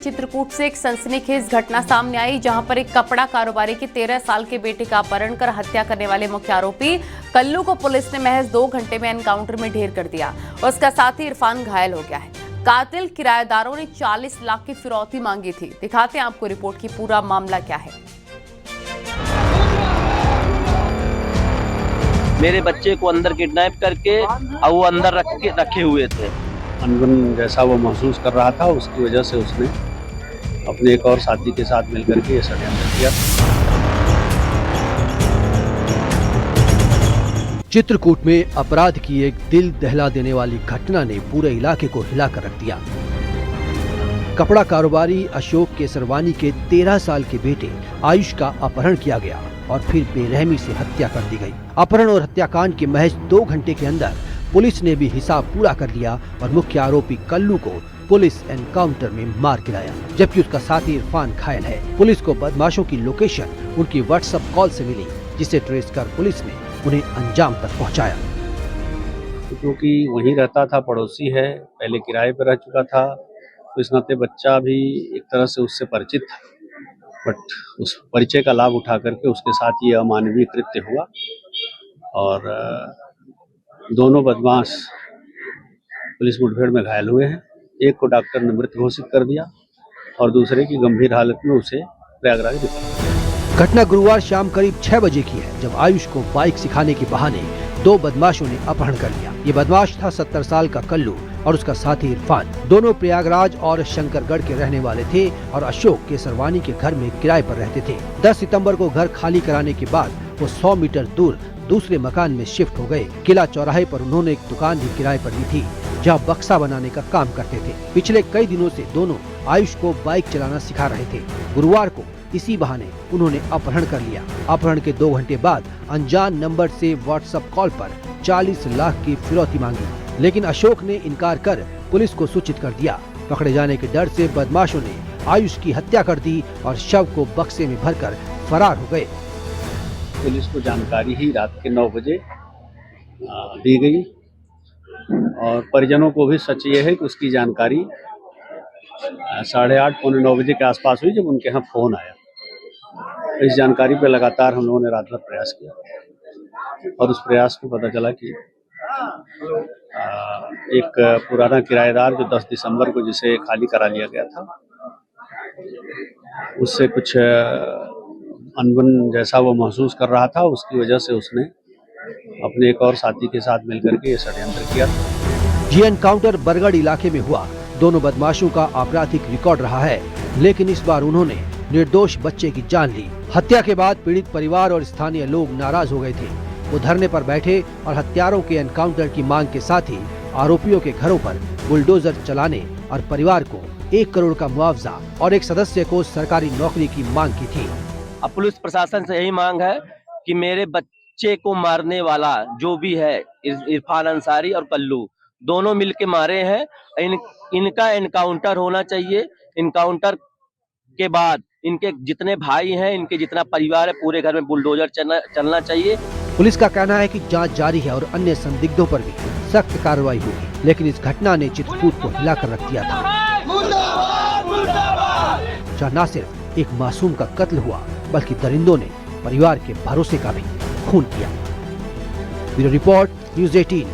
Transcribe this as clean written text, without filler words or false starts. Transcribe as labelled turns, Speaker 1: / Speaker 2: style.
Speaker 1: चित्रकूट से एक सनसनीखेज घटना सामने आई, जहां पर एक कपड़ा कारोबारी के 13 साल के बेटे का अपहरण कर हत्या करने वाले मुख्य आरोपी कल्लू को पुलिस ने महज 2 घंटे में एनकाउंटर में ढेर कर दिया। उसका साथी इरफान घायल हो गया है। कातिल किराएदारों ने 40 लाख की फिरौती मांगी थी। दिखाते हैं आपको रिपोर्ट की पूरा मामला क्या है।
Speaker 2: मेरे बच्चे को अंदर किडनैप करके और वो अंदर रखे हुए थे।
Speaker 3: अनबन जैसा वो महसूस कर रहा था, उसकी वजह से उसने अपने एक और साथी के साथ मिलकर के ये षड्यंत्र किया।
Speaker 4: चित्रकूट में अपराध की एक दिल दहला देने वाली घटना ने पूरे इलाके को हिलाकर रख दिया। कपड़ा कारोबारी अशोक केसरवानी के 13 साल के बेटे आयुष का अपहरण किया गया और फिर बेरहमी से हत्या कर दी गई। अपहरण और हत्याकांड के महज 2 घंटे के अंदर पुलिस ने भी हिसाब पूरा कर लिया और मुख्य आरोपी कल्लू को पुलिस एनकाउंटर में मार गिराया, जबकि उसका साथी इरफान घायल है। पुलिस को बदमाशों की लोकेशन उनकी व्हाट्सएप कॉल से मिली, जिसे ट्रेस कर पुलिस ने उन्हें अंजाम तक पहुंचाया।
Speaker 3: क्योंकि वहीं रहता था, पड़ोसी है, पहले किराए पर रह चुका था, तो इस नाते बच्चा भी एक तरह से उससे परिचित था। बट उस परिचय का लाभ उठा करके उसके साथ ये अमानवीय कृत्य हुआ और दोनों बदमाश पुलिस मुठभेड़ में घायल हुए हैं। एक को डॉक्टर ने मृत घोषित कर दिया और दूसरे की गंभीर हालत में उसे प्रयागराज दिखाया।
Speaker 4: घटना गुरुवार शाम करीब 6 बजे की है, जब आयुष को बाइक सिखाने के बहाने 2 बदमाशों ने अपहरण कर लिया। ये बदमाश था 70 साल का कल्लू और उसका साथी इरफान। दोनों प्रयागराज और शंकरगढ़ के रहने वाले थे और अशोक केसरवानी के घर में किराए पर रहते थे। 10 सितंबर को घर खाली कराने के बाद वो 100 मीटर दूर दूसरे मकान में शिफ्ट हो गए। किला चौराहे पर उन्होंने एक दुकान भी किराए पर ली थी, जहाँ बक्सा बनाने का काम करते थे। पिछले कई दिनों से दोनों आयुष को बाइक चलाना सिखा रहे थे। गुरुवार को इसी बहाने उन्होंने अपहरण कर लिया। अपहरण के 2 घंटे बाद अनजान नंबर से व्हाट्सएप कॉल पर 40 लाख की फिरौती मांगी, लेकिन अशोक ने इनकार कर पुलिस को सूचित कर दिया। पकड़े जाने के डर से बदमाशों ने आयुष की हत्या कर दी और शव को बक्से में भरकर फरार हो गए।
Speaker 3: पुलिस को जानकारी ही रात के 9 बजे दी गई और परिजनों को भी सच ये है कि उसकी जानकारी 8:30 पौने 9 बजे के आसपास हुई, जब उनके यहाँ फ़ोन आया। इस जानकारी पे लगातार हम लोगों ने रात भर प्रयास किया और उस प्रयास में पता चला कि एक पुराना किराएदार जो 10 दिसंबर को जिसे खाली करा लिया गया था, उससे कुछ अनबन जैसा वो महसूस कर रहा था, उसकी वजह से उसने अपने एक और साथी के साथ मिलकर के ये षड्यंत्र किया।
Speaker 4: ये एनकाउंटर बरगढ़ इलाके में हुआ। दोनों बदमाशों का आपराधिक रिकॉर्ड रहा है, लेकिन इस बार उन्होंने निर्दोष बच्चे की जान ली। हत्या के बाद पीड़ित परिवार और स्थानीय लोग नाराज हो गए थे। वो धरने पर बैठे और हत्यारों के एनकाउंटर की मांग के साथ ही आरोपियों के घरों पर बुलडोजर चलाने और परिवार को 1 करोड़ का मुआवजा और एक सदस्य को सरकारी नौकरी की मांग की थी।
Speaker 2: अब पुलिस प्रशासन से यही मांग है कि मेरे बच्चे को मारने वाला जो भी है, इरफान अंसारी और कल्लू दोनों मिलके मारे हैं। इनका एनकाउंटर होना चाहिए। एनकाउंटर के बाद इनके जितने भाई हैं, इनके जितना परिवार है, पूरे घर में बुलडोजर चलना चाहिए।
Speaker 4: पुलिस का कहना है कि जांच जारी है और अन्य संदिग्धों पर भी सख्त कार्रवाई होगी, लेकिन इस घटना ने चित्रकूट को हिलाकर रख दिया था। जहाँ न सिर्फ एक मासूम का कत्ल हुआ, बल्कि दरिंदों ने परिवार के भरोसे का भी खून किया। Bureau report, news 18।